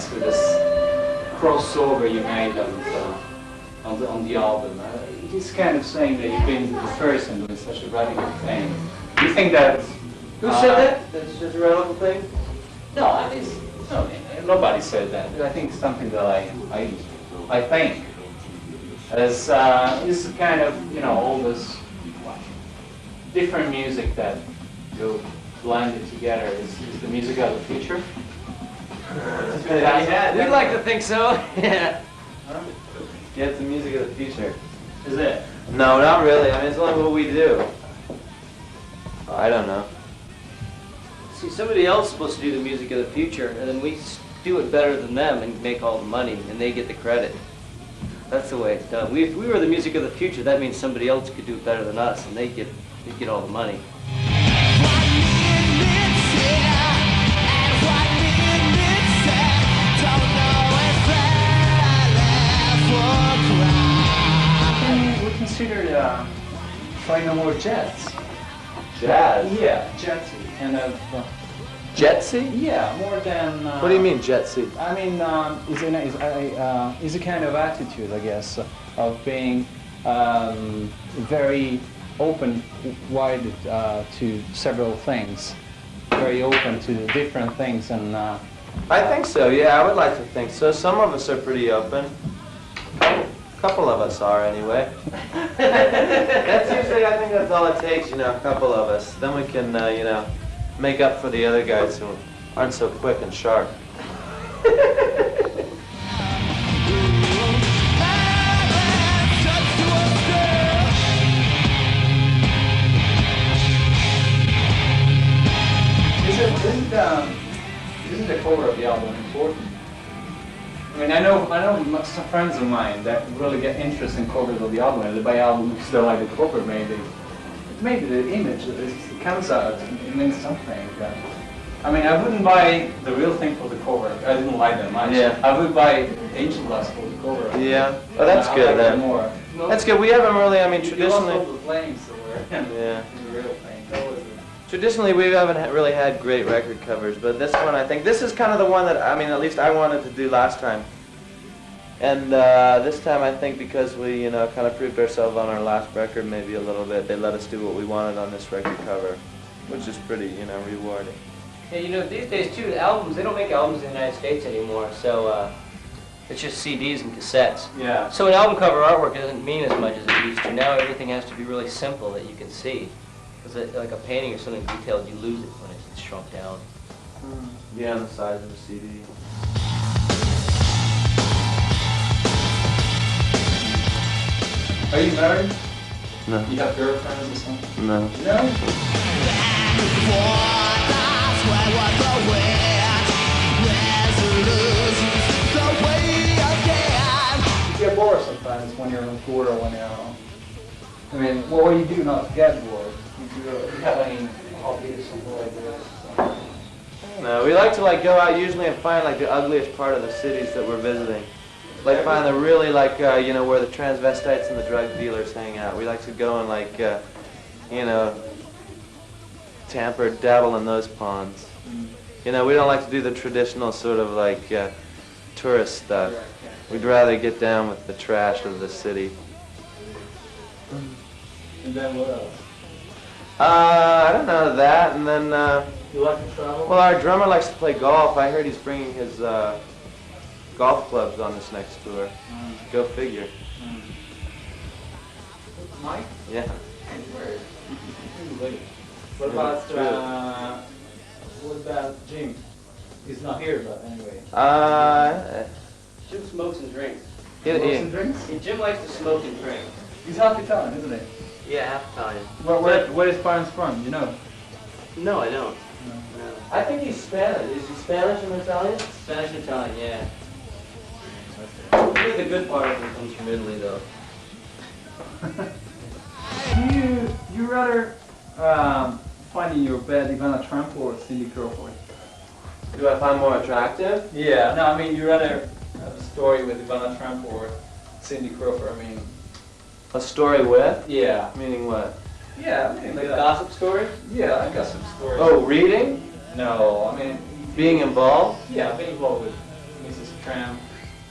to this crossover you made on the album. It is kind of saying that you've been the first in doing such a radical thing. Do you think that... Who said that? That's such a radical thing? No, I mean, no, nobody said that. I think it's something that I think. As this kind of, you know, all this different music that you blended together is the music of the future. We'd like to think so. Yeah. Huh? Yeah, it's the music of the future. Is it? No, not really. I mean, it's only what we do. I don't know. See, somebody else is supposed to do the music of the future, and then we do it better than them and make all the money, and they get the credit. That's the way it's done. If we were the music of the future, that means somebody else could do it better than us, and they get all the money. We considered trying no more jazz. Jazz? Yeah, jazzy. Kind of. Jetsy? Yeah, more than. What do you mean, jetsy? I mean, it's a kind of attitude, I guess, of being very open-wide to several things, very open to different things, and. I think so. Yeah, I would like to think so. Some of us are pretty open. A couple of us are, anyway. That's usually, I think that's all it takes, you know, a couple of us. Then we can, you know, make up for the other guys who aren't so quick and sharp. Isn't the cover of the album important? I mean, I know some friends of mine that really get interested in covers of the album, and they buy albums because they like the cover, maybe. Maybe the image that comes out, it means something. I mean, I wouldn't buy the real thing for the cover. I didn't like that much. Yeah. I would buy Angel Dust for the cover. Yeah. Oh, that's good like then. More. That's good. We haven't really, I mean, You traditionally. lost all the flames that were Yeah. the real thing. That was it. Traditionally, we haven't really had great record covers, but this one, I think, this is kind of the one that, I mean, at least I wanted to do last time. And this time, I think, because we, you know, kind of proved ourselves on our last record maybe a little bit, they let us do what we wanted on this record cover, which is pretty, you know, rewarding. Yeah, you know, these days, too, the albums, they don't make albums in the United States anymore, so it's just CDs and cassettes. Yeah. So an album cover artwork doesn't mean as much as it used to. Now everything has to be really simple that you can see. Because like a painting or something detailed, you lose it when it's shrunk down. Yeah, on the size of the CD. Are you married? No. You have girlfriends or something? No. No? You get bored sometimes when you're on tour or when you're on. I mean, what do you do not to get bored? You have any hobbies or something like this? No, we like to go out usually and find the ugliest part of the cities that we're visiting. Find the really you know, where the transvestites and the drug dealers hang out. We like to go and you know, tamper, dabble in those ponds. You know, we don't like to do the traditional sort of tourist stuff. We'd rather get down with the trash of the city. And then what else? I don't know that, and then, You like to travel? well, our drummer likes to play golf. I heard he's bringing his, golf clubs on this next tour. Go figure. Mike? Yeah. What Yeah, about Jim? He's not here, but anyway. Jim smokes and drinks. Smokes and drinks? Yeah, Jim likes to smoke and drink. He's half Italian, isn't he? Yeah, half Italian. Where his parents from? You know? No, I don't. No. No. I think he's Spanish. Is he Spanish and Italian? Spanish and Italian, yeah. Really the good part of it comes from Italy, though. You rather find in your bed Ivana Trump or Cindy Crawford? Do I find more attractive? Yeah. No, I mean you rather have a story with Ivana Trump or Cindy Crawford. I mean. A story with? Yeah. Meaning what? Yeah. I mean, Like gossip stories? Yeah, I got some stories. Oh, reading? No, I mean. Being involved? Yeah, being involved with Mrs. Tramp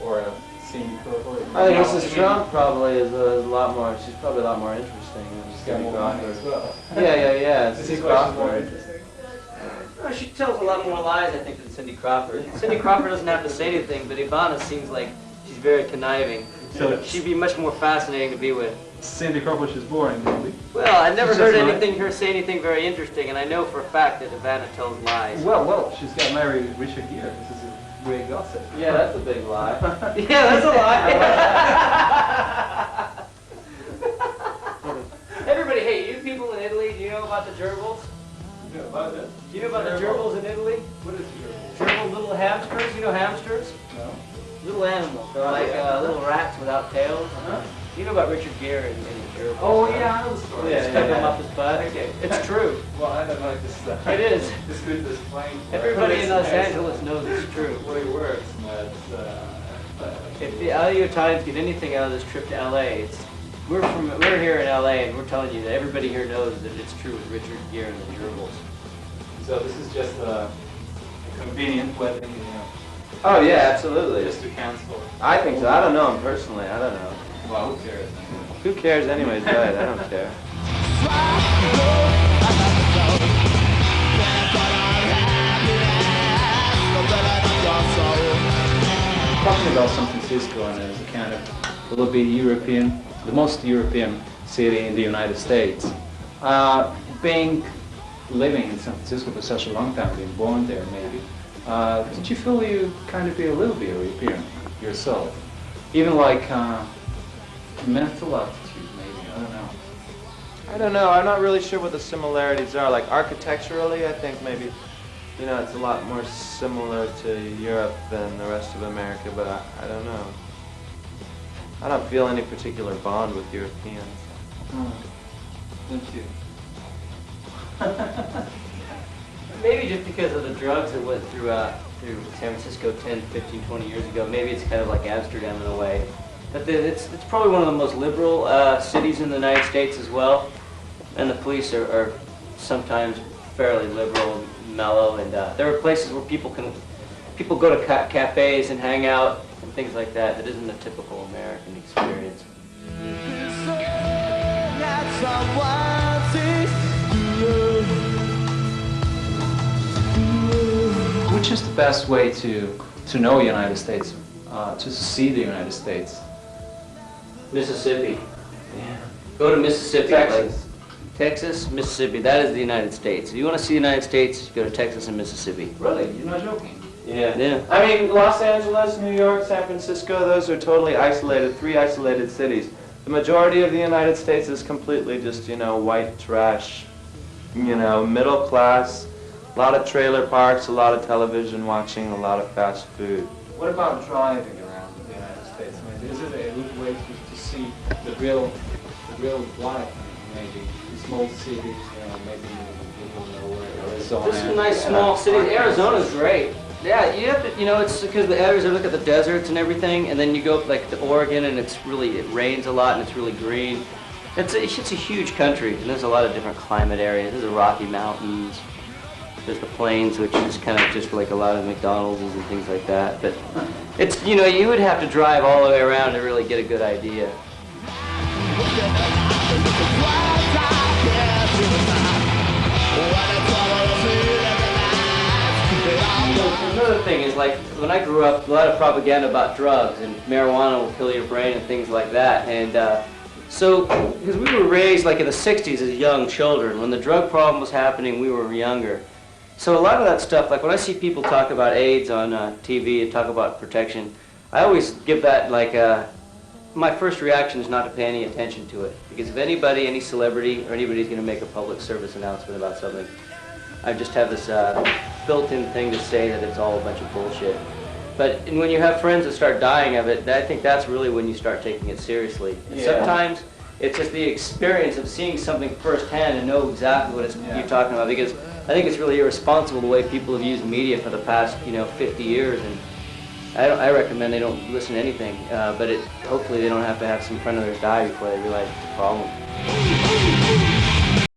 or a Cindy Crawford? I think Mrs. Trump probably is a lot more. She's probably a lot more interesting than She's got Cindy more money Crawford. as well. Yeah. Is Mrs. this why she's more Crawford. interesting? Well, she tells a lot more lies, I think, than Cindy Crawford. Cindy Crawford doesn't have to say anything, but Ivana seems like she's very conniving. So She'd be much more fascinating to be with. Cindy Crawford, she's boring, maybe. Well, I've never She's heard just anything her say anything very interesting, and I know for a fact that Ivana tells lies. Well, she's got married Richard Gere. This is a great gossip. Yeah, that's a big lie. Yeah, that's a lie. Everybody, hey, you people in Italy, do you know about the gerbils? Yeah, about that. Do you know about the gerbils in Italy? What is gerbil? Gerbil little hamsters, you know hamsters? No. Little animals. They're like little rats without tails. Uh-huh. You know about Richard Gere and the gerbils? Oh, yeah, I know the story. Yeah, Stuck him up his butt. Okay. It's true. Well, I don't like this stuff. It is. It's good to explain. Everybody in Los Angeles knows it's true. Way worse, but If the LA Times get anything out of this trip to LA, we're here in LA and we're telling you that everybody here knows that it's true with Richard Gere and the gerbils. so this is just a convenient wedding, you know, Oh yeah, absolutely. just to cancel. I think so. I don't know him personally. I don't know. Well, who cares? Who cares anyways, right? I don't care. Talking about San Francisco and as a kind of a little bit European, the most European city in the United States. Living in San Francisco for such a long time, being born there maybe, did you feel you kind of be a little bit European yourself? Even like mental attitude maybe, I don't know. I don't know. I'm not really sure what the similarities are. Like architecturally, I think maybe, you know, it's a lot more similar to Europe than the rest of America, but I don't know. I don't feel any particular bond with Europeans. Don't you? Maybe just because of the drugs that went through San Francisco 10, 15, 20 years ago, maybe it's kind of like Amsterdam in a way. But it's probably one of the most liberal cities in the United States as well. And the police are sometimes fairly liberal and mellow. And there are places where people go to cafes and hang out and things like that. That isn't a typical American experience. Which is the best way to know the United States, to see the United States? Mississippi. Yeah. Go to Mississippi. Texas. Texas, Mississippi. That is the United States. If you want to see the United States, go to Texas and Mississippi. Really? You're not joking? Yeah. Yeah. I mean, Los Angeles, New York, San Francisco, those are totally isolated, three isolated cities. The majority of the United States is completely just, you know, white trash, you know, middle class, a lot of trailer parks, a lot of television watching, a lot of fast food. What about driving around the United States? Maybe is it a good way to see the real life? Maybe the small cities, you know, maybe you don't know where Arizona. There's some nice small cities. Arizona's great. Yeah, you have to, you know, it's because the editors look at the deserts and everything, and then you go like to Oregon, and it rains a lot, and it's really green. It's a huge country, and there's a lot of different climate areas. There's the Rocky Mountains. There's the plains, which is kind of just like a lot of McDonald's and things like that. But it's, you know, you would have to drive all the way around to really get a good idea. Another thing is, like, when I grew up, a lot of propaganda about drugs and marijuana will kill your brain and things like that. And so, because we were raised like in the 60s as young children, when the drug problem was happening, we were younger. So a lot of that stuff, like when I see people talk about AIDS on TV and talk about protection, I always give that like, my first reaction is not to pay any attention to it. Because if anybody, any celebrity, or anybody's going to make a public service announcement about something, I just have this built-in thing to say that it's all a bunch of bullshit. But when you have friends that start dying of it, I think that's really when you start taking it seriously. And sometimes it's just the experience of seeing something firsthand and know exactly what you're talking about. Because I think it's really irresponsible the way people have used media for the past, 50 years. And I recommend they don't listen to anything. But hopefully they don't have to have some friend of theirs die before they realize it's a problem.